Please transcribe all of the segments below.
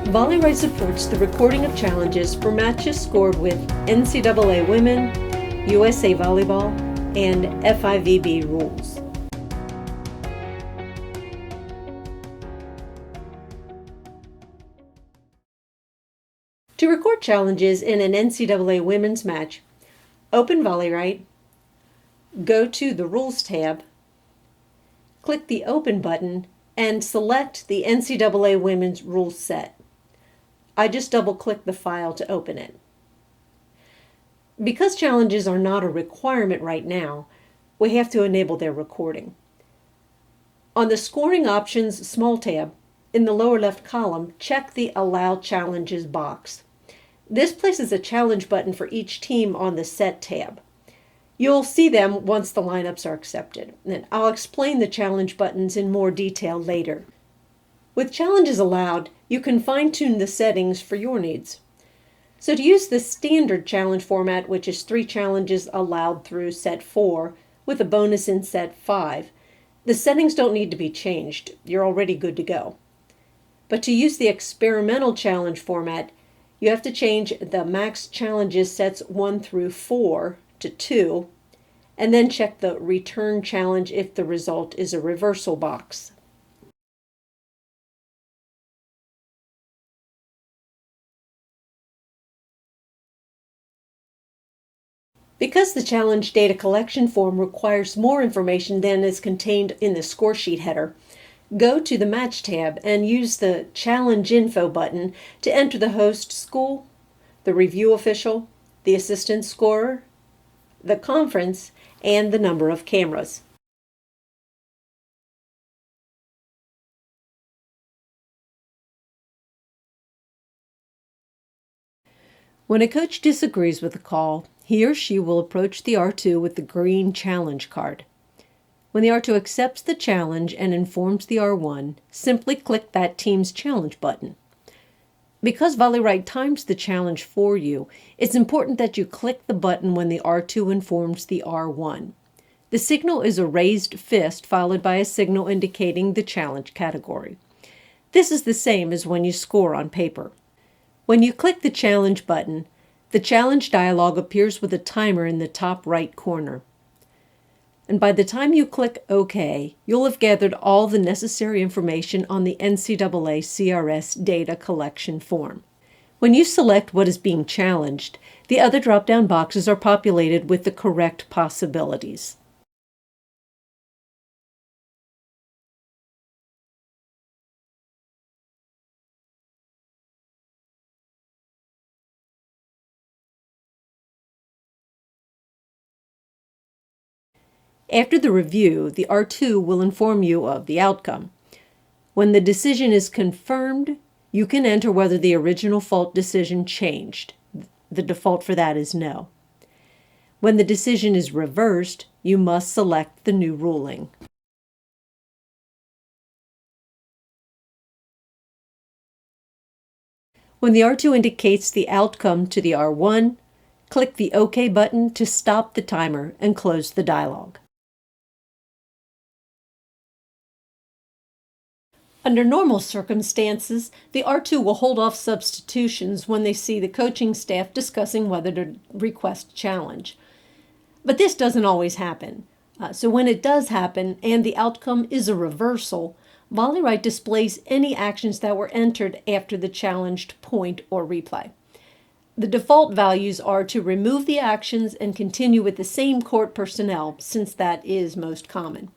VolleyWrite supports the recording of challenges for matches scored with NCAA Women, USA Volleyball, and FIVB rules. To record challenges in an NCAA women's match, open VolleyWrite, go to the Rules tab, click the Open button, and select the NCAA Women's Rules set. I just double-click the file to open it. Because challenges are not a requirement right now, we have to enable their recording. On the Scoring Options small tab, in the lower left column, check the Allow Challenges box. This places a challenge button for each team on the Set tab. You'll see them once the lineups are accepted, and I'll explain the challenge buttons in more detail later. With challenges allowed, you can fine-tune the settings for your needs. So to use the standard challenge format, which is 3 challenges allowed through set 4, with a bonus in set 5, the settings don't need to be changed. You're already good to go. But to use the experimental challenge format, you have to change the max challenges sets 1 through 4 to 2, and then check the Return Challenge if the result is a reversal box. Because the challenge data collection form requires more information than is contained in the score sheet header, go to the Match tab and use the Challenge Info button to enter the host school, the review official, the assistant scorer, the conference, and the number of cameras. When a coach disagrees with a call, he or she will approach the R2 with the green challenge card. When the R2 accepts the challenge and informs the R1, simply click that team's challenge button. Because VolleyWrite times the challenge for you, it's important that you click the button when the R2 informs the R1. The signal is a raised fist followed by a signal indicating the challenge category. This is the same as when you score on paper. When you click the challenge button, the challenge dialog appears with a timer in the top right corner. And by the time you click OK, you'll have gathered all the necessary information on the NCAA CRS data collection form. When you select what is being challenged, the other drop-down boxes are populated with the correct possibilities. After the review, the R2 will inform you of the outcome. When the decision is confirmed, you can enter whether the original fault decision changed. The default for that is no. When the decision is reversed, you must select the new ruling. When the R2 indicates the outcome to the R1, click the OK button to stop the timer and close the dialog. Under normal circumstances, the R2 will hold off substitutions when they see the coaching staff discussing whether to request challenge. But this doesn't always happen. So when it does happen and the outcome is a reversal, VolleyWrite displays any actions that were entered after the challenged point or replay. The default values are to remove the actions and continue with the same court personnel, since that is most common.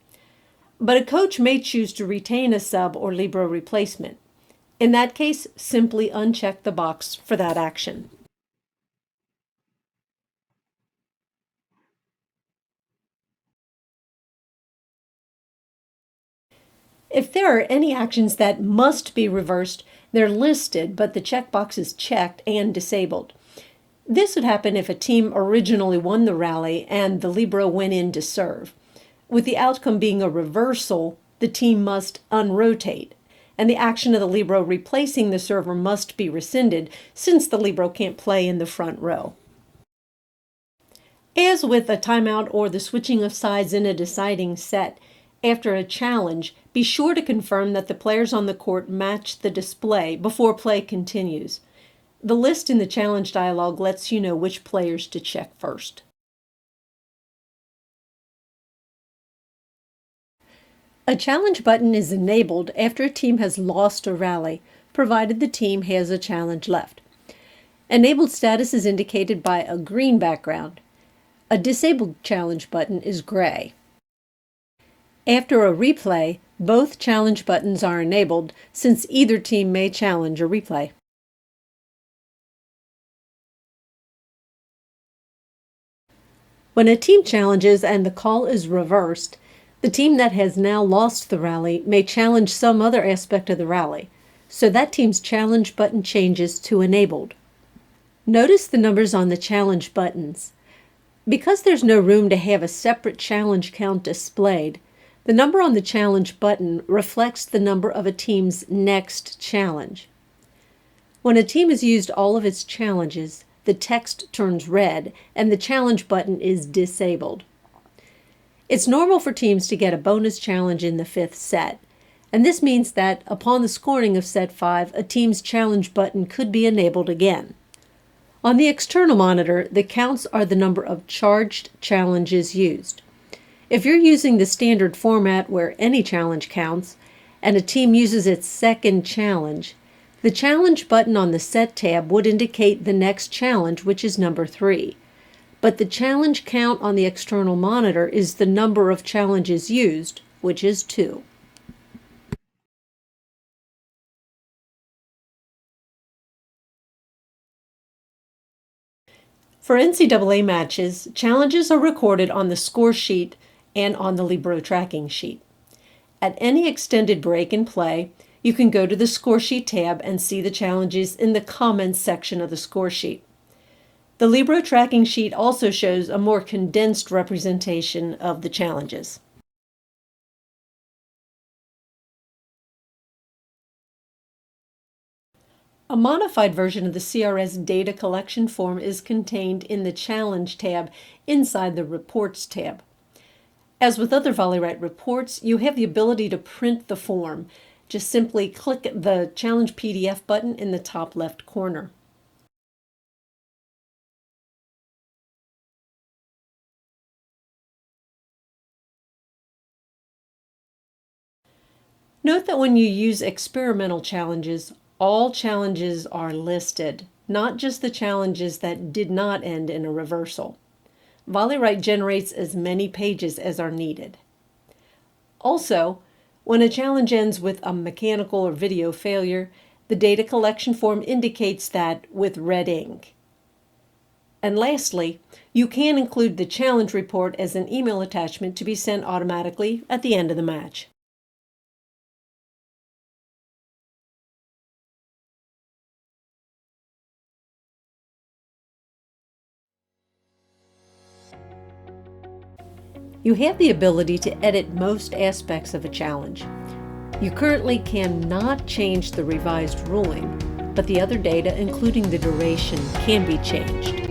But a coach may choose to retain a sub or libero replacement. In that case, simply uncheck the box for that action. If there are any actions that must be reversed, they're listed, but the checkbox is checked and disabled. This would happen if a team originally won the rally and the libero went in to serve. With the outcome being a reversal, the team must unrotate, and the action of the libero replacing the server must be rescinded since the libero can't play in the front row. As with a timeout or the switching of sides in a deciding set, after a challenge, Be sure to confirm that the players on the court match the display before play continues. The list in the challenge dialog lets you know which players to check first. A challenge button is enabled after a team has lost a rally, provided the team has a challenge left. Enabled status is indicated by a green background. A disabled challenge button is gray. After a replay, both challenge buttons are enabled since either team may challenge a replay. When a team challenges and the call is reversed, the team that has now lost the rally may challenge some other aspect of the rally, so that team's challenge button changes to enabled. Notice the numbers on the challenge buttons. Because there's no room to have a separate challenge count displayed, the number on the challenge button reflects the number of a team's next challenge. When a team has used all of its challenges, the text turns red and the challenge button is disabled. It's normal for teams to get a bonus challenge in the fifth set, and this means that upon the scoring of set 5, a team's challenge button could be enabled again. On the external monitor, the counts are the number of charged challenges used. If you're using the standard format where any challenge counts, and a team uses its second challenge, the challenge button on the Set tab would indicate the next challenge, which is number 3. But the challenge count on the external monitor is the number of challenges used, which is 2. For NCAA matches, challenges are recorded on the score sheet and on the Libro tracking sheet. At any extended break in play, you can go to the Score Sheet tab and see the challenges in the Comments section of the score sheet. The Libro tracking sheet also shows a more condensed representation of the challenges. A modified version of the CRS data collection form is contained in the Challenge tab inside the Reports tab. As with other VolleyWrite reports, you have the ability to print the form. Just simply click the Challenge PDF button in the top left corner. Note that when you use experimental challenges, all challenges are listed, not just the challenges that did not end in a reversal. VolleyWrite generates as many pages as are needed. Also, when a challenge ends with a mechanical or video failure, the data collection form indicates that with red ink. And lastly, you can include the challenge report as an email attachment to be sent automatically at the end of the match. You have the ability to edit most aspects of a challenge. You currently cannot change the revised ruling, but the other data, including the duration, can be changed.